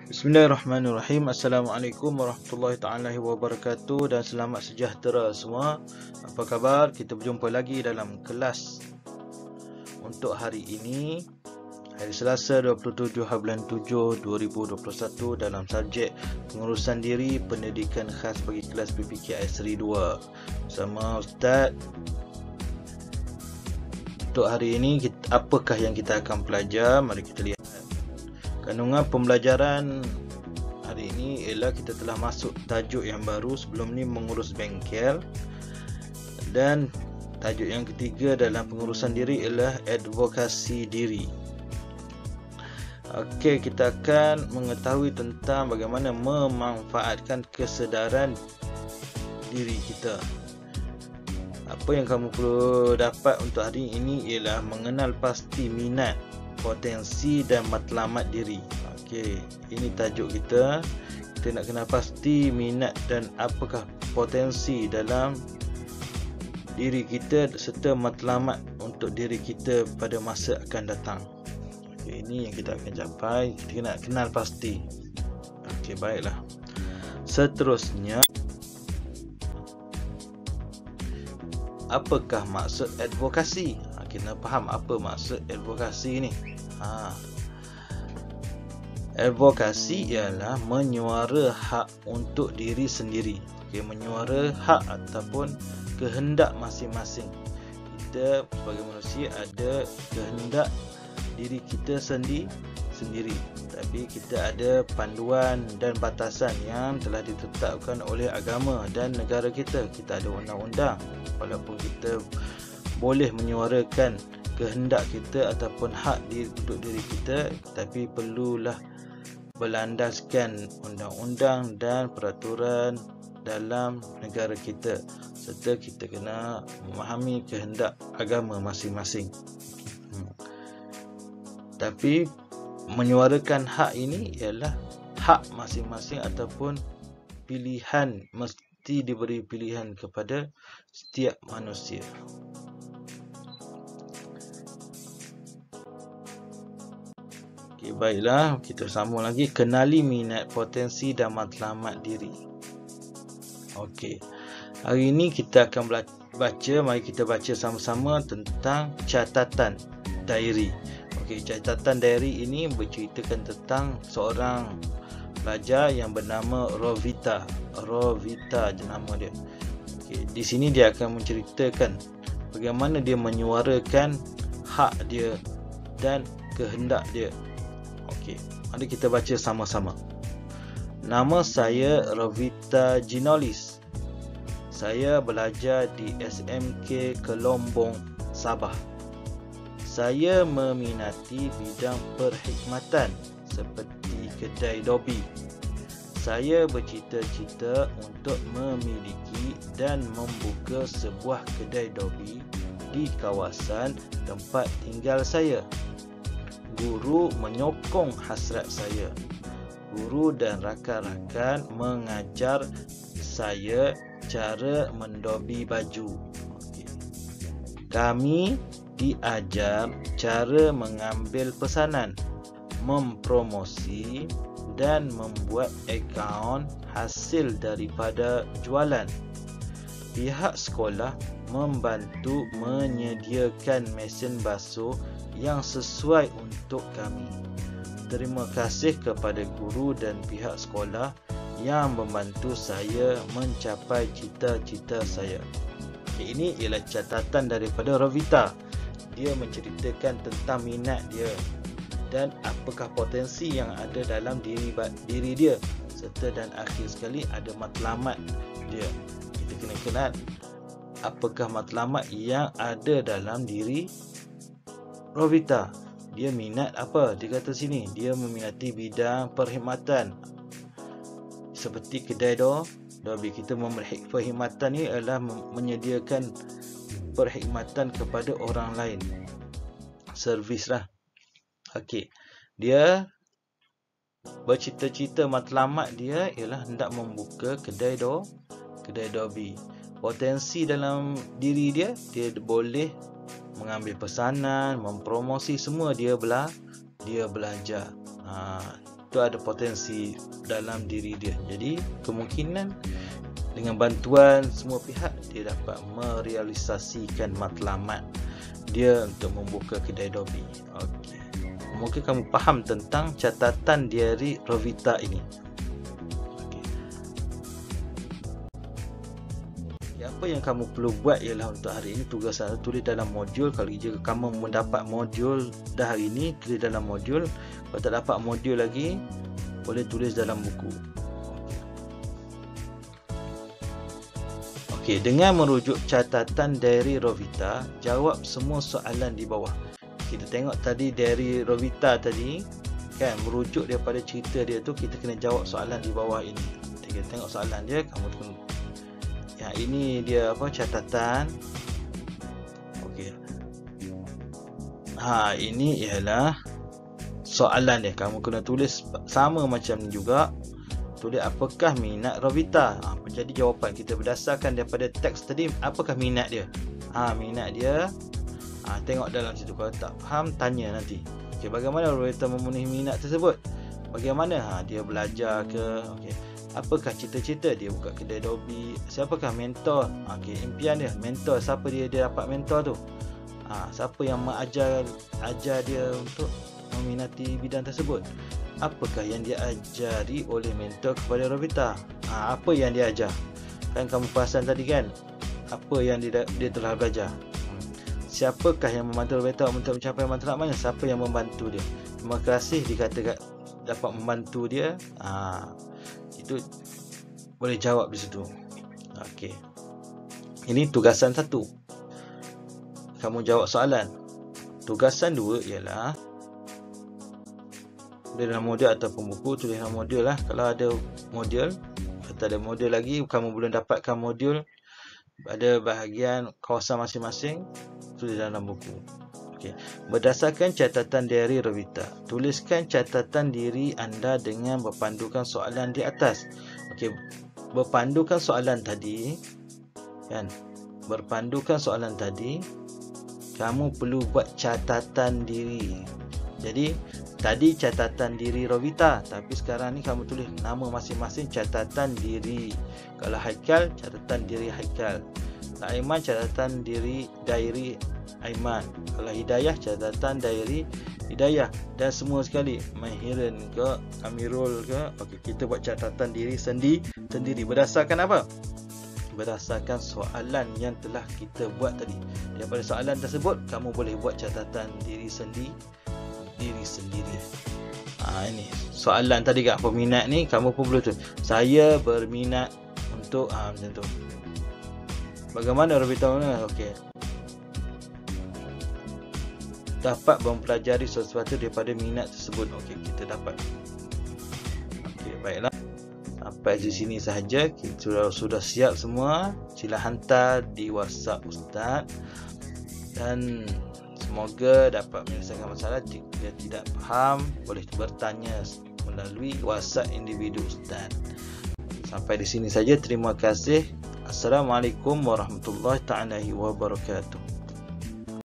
Bismillahirrahmanirrahim. Assalamualaikum warahmatullahi taala wabarakatuh dan selamat sejahtera semua. Apa khabar? Kita berjumpa lagi dalam kelas untuk hari ini, hari Selasa 27 bulan 7 2021, dalam subjek pengurusan diri pendidikan khas bagi kelas PPKI Seri 2 bersama Ustaz. Untuk hari ini, apakah yang kita akan belajar? Mari kita lihat. Kandungan pembelajaran hari ini ialah kita telah masuk tajuk yang baru. Sebelum ni mengurus bengkel, dan tajuk yang ketiga dalam pengurusan diri ialah advokasi diri. Okey, kita akan mengetahui tentang bagaimana memanfaatkan kesedaran diri kita. Apa yang kamu perlu dapat untuk hari ini ialah mengenal pasti minat, potensi dan matlamat diri. Okey, ini tajuk kita. Kita nak kenal pasti minat dan apakah potensi dalam diri kita serta matlamat untuk diri kita pada masa akan datang. Okey, ini yang kita akan capai. Kita nak kenal pasti. Okey, baiklah. Seterusnya, apakah maksud advokasi? Kita faham apa maksud advokasi ni. Advokasi ialah menyuara hak untuk diri sendiri. Okay, menyuara hak ataupun kehendak masing-masing. Kita sebagai manusia ada kehendak diri kita sendiri. Tapi kita ada panduan dan batasan yang telah ditetapkan oleh agama dan negara kita. Kita ada undang-undang. Walaupun kita boleh menyuarakan kehendak kita ataupun hak untuk diri kita, tapi perlulah berlandaskan undang-undang dan peraturan dalam negara kita, serta kita kena memahami kehendak agama masing-masing. Tapi menyuarakan hak ini ialah hak masing-masing ataupun pilihan, mesti diberi pilihan kepada setiap manusia. Okay, baiklah, kita sambung lagi. Kenali minat, potensi dan matlamat diri. Okey, hari ini kita akan baca. Mari kita baca sama-sama tentang catatan diary. Okey, catatan diary ini berceritakan tentang seorang pelajar yang bernama Rovita. Rovita je nama dia. Okey, di sini dia akan menceritakan bagaimana dia menyuarakan hak dia dan kehendak dia. Okey, mari kita baca sama-sama. Nama saya Rovita Ginolis. Saya belajar di SMK Kelombong, Sabah. Saya meminati bidang perkhidmatan seperti kedai dobi. Saya bercita-cita untuk memiliki dan membuka sebuah kedai dobi di kawasan tempat tinggal saya. Guru menyokong hasrat saya. Guru dan rakan-rakan mengajar saya cara mendobi baju. Kami diajar cara mengambil pesanan, mempromosi dan membuat akaun hasil daripada jualan. Pihak sekolah membantu menyediakan mesin basuh yang sesuai untuk kami. Terima kasih kepada guru dan pihak sekolah yang membantu saya mencapai cita-cita saya. Okay, ini ialah catatan daripada Rovita. Dia menceritakan tentang minat dia dan apakah potensi yang ada dalam diri dia, serta dan akhir sekali ada matlamat dia. Kita kena kenal apakah matlamat yang ada dalam diri Rovita. Dia minat apa? Dia kata sini, dia meminati bidang perkhidmatan seperti kedai dobi. Kita perkhidmatan ni adalah menyediakan perkhidmatan kepada orang lain, servis lah. Okey, dia bercita-cita, matlamat dia ialah hendak membuka kedai dobi. Potensi dalam diri dia boleh mengambil pesanan, mempromosi, semua dia belajar. itu ada potensi dalam diri dia. Jadi kemungkinan dengan bantuan semua pihak dia dapat merealisasikan matlamat dia untuk membuka kedai Dobi. Okey. Mungkin kamu faham tentang catatan diari Rovita ini. Apa yang kamu perlu buat ialah untuk hari ini tugasan tulis dalam modul. Kalau jika kamu mendapat modul dah hari ini, tulis dalam modul. Kalau tak dapat modul lagi, boleh tulis dalam buku. Okey, dengan merujuk catatan diary Rovita, jawab semua soalan di bawah. Kita tengok tadi diary Rovita tadi kan, merujuk daripada cerita dia tu, kita kena jawab soalan di bawah ini. Kita tengok soalan dia, kamu kena yang ini dia apa, catatan. Okey. Ini ialah soalan dia. Kamu kena tulis sama macam ni juga. Tulis apakah minat Rovita. Jadi jawapan kita berdasarkan daripada teks tadi, apakah minat dia. Minat dia. Tengok dalam situ. Kalau tak faham, tanya nanti. Okey, bagaimana Rovita memenuhi minat tersebut? Bagaimana dia belajar ke? Okey. Apakah cita-cita dia buka kedai Dobi? Siapakah mentor? Okey, impian dia. Mentor, siapa dia dapat mentor tu? Siapa yang mengajar dia untuk meminati bidang tersebut? Apakah yang diajari oleh mentor kepada Rovita? Apa yang dia ajar? Kan kamu perasan tadi kan? Apa yang dia telah belajar? Siapakah yang membantu Rovita untuk mencapai matlamatnya? Siapa yang membantu dia? Terima kasih dikatakan dapat membantu dia. Itu boleh jawab di situ. Okey. Ini tugasan 1. Kamu jawab soalan. Tugasan 2 ialah tulis dalam modul ataupun buku, tulis dalam modul lah. Kalau ada modul, kalau ada modul lagi, kamu belum dapatkan modul pada bahagian kawasan masing-masing, tulis dalam buku. Okey. Berdasarkan catatan diary Rovita, tuliskan catatan diri anda dengan berpandukan soalan di atas. Okey, berpandukan soalan tadi kan. Berpandukan soalan tadi, kamu perlu buat catatan diri. Jadi, tadi catatan diri Rovita, tapi sekarang ni kamu tulis nama masing-masing catatan diri. Kalau Haikal, catatan diri Haikal. Kalau Aiman, catatan diri diary Aiman. Kalau Hidayah, catatan diary Hidayah. Dan semua sekali, Mahirin ke, Amirul ke. Okey, kita buat catatan diri sendiri. Berdasarkan apa? Berdasarkan soalan yang telah kita buat tadi. Daripada soalan tersebut, kamu boleh buat catatan diri sendiri. Ini soalan tadi kat peminat ni, kamu pun boleh tu. Saya berminat untuk macam tu. Bagaimana Rovita mana? Okey. Dapat mempelajari sesuatu daripada minat tersebut. Okey, kita dapat. Okey, baiklah. Sampai di sini sahaja. Kita sudah siap semua. Sila hantar di WhatsApp Ustaz. Dan semoga dapat menyelesaikan masalah. Jika tidak faham, boleh bertanya melalui WhatsApp individu Ustaz. Sampai di sini saja. Terima kasih. Assalamualaikum warahmatullahi wabarakatuh.